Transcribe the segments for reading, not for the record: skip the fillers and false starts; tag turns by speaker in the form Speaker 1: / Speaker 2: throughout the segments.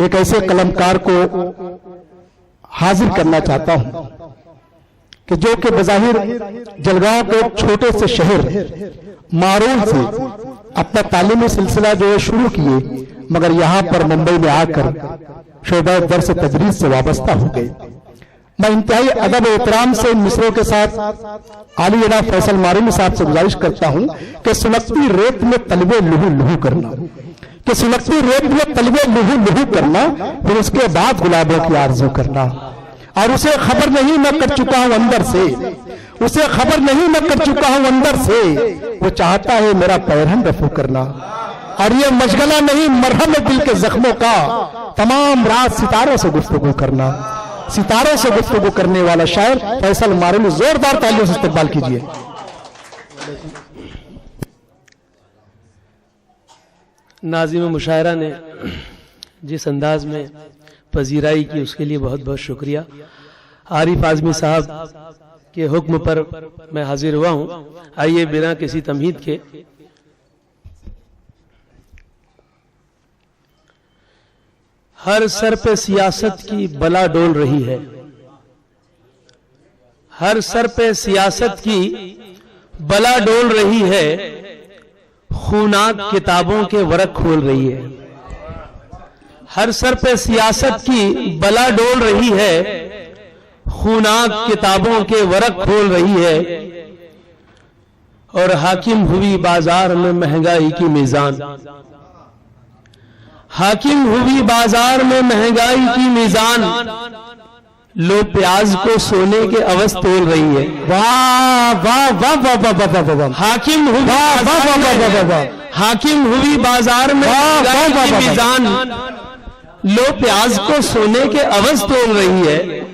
Speaker 1: एक ऐसे कलमकार को हाजिर करना चाहता हूं कि जो कि बज़ाहिर जलगांव के एक छोटे से शहर मारून से अपना तालीमी सिलसिला जो है शुरू किए, मगर यहां पर मुंबई में आकर शोबा दर्स तदरीस से वाबस्ता हो गए। मैं इंतहाई अदब एहतराम से इन मिसरों के साथ आली जनाब फैसल मारूनी साहब से गुजारिश करता हूं कि सुलगती रेत में तलबे लुहू लुहू करना, कि सुलगती रेत में तलबे लुहू लुहू करना, फिर उसके बाद गुलाबों की आरज़ू करना। और उसे खबर नहीं मैं कर चुका हूं अंदर से, उसे खबर नहीं मैं कर चुका हूं अंदर से, वो चाहता है मेरा पैरहन रफू करना। और ये मशगला नहीं मरहम है दिल के जख्मों का, तमाम रात सितारों से गुफ्तगू करना। सितारों से गुफ्तगू करने वाला शायर फैसल मारूनी, जोरदार तालियों से इस्तकबाल कीजिए।
Speaker 2: नाज़िम मुशायरा ने जिस अंदाज में पजीराई की उसके लिए बहुत बहुत शुक्रिया। आरिफ आज़मी साहब के हुक्म पर मैं हाजिर हुआ हूं। आइए बिना किसी तमहीद के हर सर पे सियासत की बला डोल रही है, हर सर पे सियासत की बला डोल रही है, खूनाक किताबों के वरक खोल रही है। हर सर पे सियासत की बला डोल रही है, खूनाक किताबों के वरक खोल रही है। और हाकिम हुई बाजार में महंगाई की मीजान, हाकिम हुई बाजार में महंगाई की मीजान, लो प्याज को सोने के अवस तोल रही है।
Speaker 1: वाह वाह वाह वाह वाह वाह वाह,
Speaker 2: हाकिम हुई हाकिम हुई बाजार में महंगाई की मीजान, लो प्याज को सोने के अवस तोल रही है।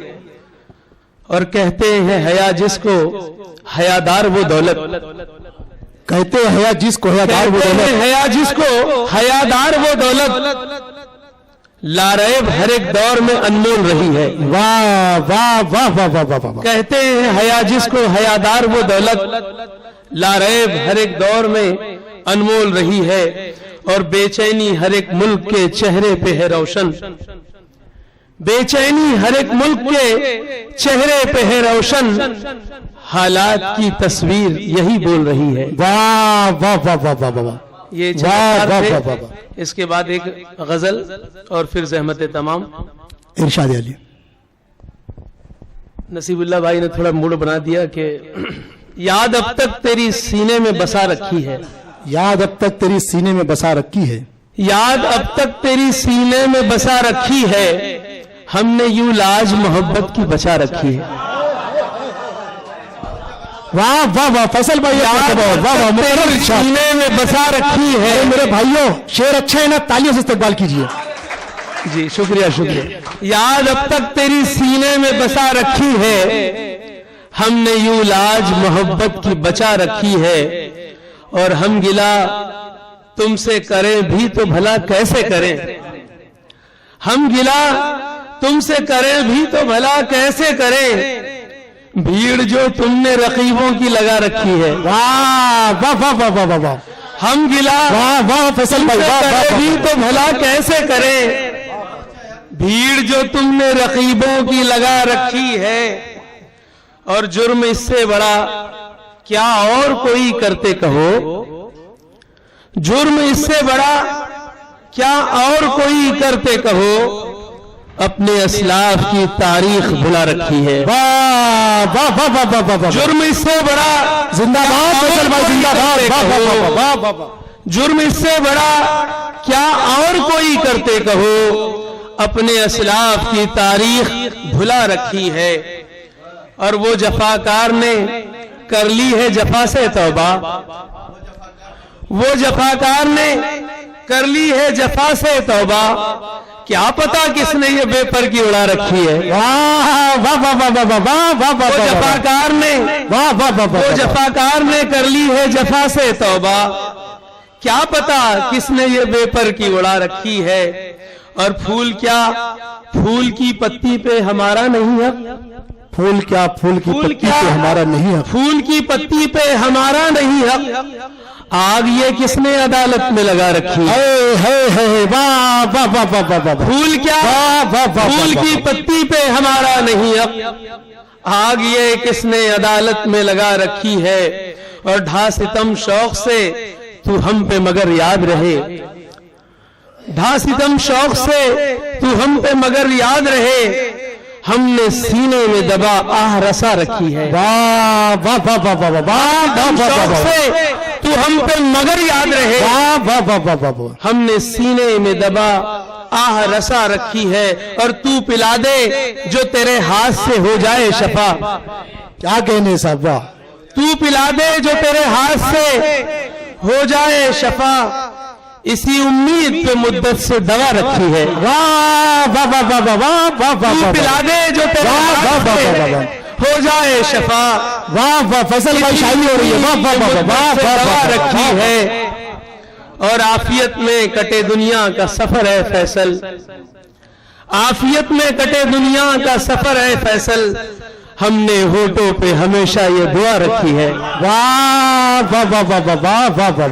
Speaker 2: और कहते हैं हया जिसको हयादार वो दौलत,
Speaker 1: कहते हैं हया जिसको हयादार वो दौलत,
Speaker 2: हया जिसको हयादार वो दौलत, लारैब हर एक दौर में अनमोल रही है।
Speaker 1: वाह वाह वाह वाह वाह वाह वाह।
Speaker 2: कहते हैं हया जिसको हयादार वो दौलत, लारैब हर एक दौर में अनमोल रही है। और बेचैनी हर एक मुल्क के चेहरे पे है रोशन, बेचैनी हर एक मुल्क के चेहरे पे है रोशन, हालात की तस्वीर यही बोल रही है।
Speaker 1: वाह वाह वाह वाह वाह वाह।
Speaker 2: ये
Speaker 1: वाह वाह वाह वाह।
Speaker 2: इसके बाद एक गजल और फिर ज़हमत तमाम।
Speaker 1: इरशाद अली
Speaker 2: नसीबुल्लाह भाई ने थोड़ा मूड बना दिया कि याद अब तक तेरी सीने में बसा रखी है,
Speaker 1: याद अब तक तेरी सीने में बसा रखी है,
Speaker 2: याद अब तक तेरी सीने में बसा रखी है, हमने यूं लाज मोहब्बत की बचा रखी है।
Speaker 1: वाह वाह वाह फैसल भाई, वाह वाह
Speaker 2: तेरी सीने में बसा रखी है।
Speaker 1: मेरे भाइयों शेर अच्छा है ना, तालियों से इस्तकबाल कीजिए।
Speaker 2: जी शुक्रिया शुक्रिया। याद अब तक तेरी सीने में बसा रखी है, हमने यूं लाज मोहब्बत की बचा रखी है। और हम गिला तुमसे करें भी तो भला कैसे करें, हम गिला तुमसे करें भी तो भला कैसे करें, भीड़ जो तुमने रकीबों की लगा रखी है।
Speaker 1: वाह वाह वाह वाह वाह वाह।
Speaker 2: हम गिला
Speaker 1: वाह वाह फैसल भाई, वाह वाह
Speaker 2: भी तो भला कैसे करें, भीड़ जो तुमने रकीबों की लगा रखी है। और जुर्म इससे बड़ा क्या और कोई करते कहो, जुर्म इससे बड़ा क्या और कोई करते कहो, अपने असलाफ की तारीख भुला रखी है।
Speaker 1: वाह वाह वाह वाह वाह वाह वाह।
Speaker 2: जुर्म इससे बड़ा
Speaker 1: जिंदाबाद फैसल भाई, जिंदाबाद। वाह वाह वाह वाह वाह।
Speaker 2: जुर्म इससे बड़ा क्या और कोई करते कहो, अपने असलाफ की तारीख भुला रखी है। और वो जफाकार ने कर ली है जफा से तौबा, वो जफाकार ने कर ली है जफा से तौबा, क्या पता किसने ये बेपर की उड़ा रखी है।
Speaker 1: वाह वाह वाह वाह वाह वाह वाह वाह।
Speaker 2: वो जफाकार ने
Speaker 1: वाह वाह वाह वाह,
Speaker 2: वो जफाकार ने कर ली है जफा से तौबा, क्या पता किसने ये बेपर की उड़ा रखी है। और फूल क्या, फूल की पत्ती पे हमारा नहीं हक,
Speaker 1: फूल क्या फूल की
Speaker 2: फूल
Speaker 1: पत्ती
Speaker 2: क्या?
Speaker 1: पे हमारा नहीं हक।
Speaker 2: फूल की पत्ती पे हमारा नहीं हक। आग ये किसने अदालत में लगा रखी?
Speaker 1: है वाह वाह वाह वाह वाह वाह।
Speaker 2: फूल क्या?
Speaker 1: वाह वाह वाह।
Speaker 2: फूल की पत्ती पे हमारा नहीं हक। आग ये किसने अदालत में लगा रखी है। और ढा सितम शौक से तू हम पे मगर याद रहे। ढा सितम शौक से तू हम पे मगर याद रहे। हमने सीने में दबा आह रसा रखी है।
Speaker 1: वाह वाह वाह वाह वाह वाह वाह वाह
Speaker 2: शौक
Speaker 1: वाह।
Speaker 2: से तू हम पे मगर याद रहे।
Speaker 1: वाह वाह वाह वाह वाह वाह।
Speaker 2: हमने सीने में दबा आह रसा रखी है। और तू पिला दे जो तेरे हाथ से हो जाए शफा।
Speaker 1: क्या कहने साहब, वाह।
Speaker 2: तू पिला दे जो तेरे हाथ से हो जाए शफा। इसी उम्मीद पे मुद्दत से दवा रखी है।
Speaker 1: वाह वाह वाह वाह वाह वाह वाह वाह।
Speaker 2: तू पिला दे जो तेरे हाथ से हो जाए शफा।
Speaker 1: वाह वाह। फैसल भाई शायरी हो रही है। वाह वाह वाह वाह वाह।
Speaker 2: दवा रखी है। और आफियत में कटे दुनिया का सफर है फैसल। आफियत में कटे दुनिया का सफर है फैसल। हमने होठों पे हमेशा ये दुआ रखी है।
Speaker 1: वाह वाह वाह वाह वाह वाह वाह।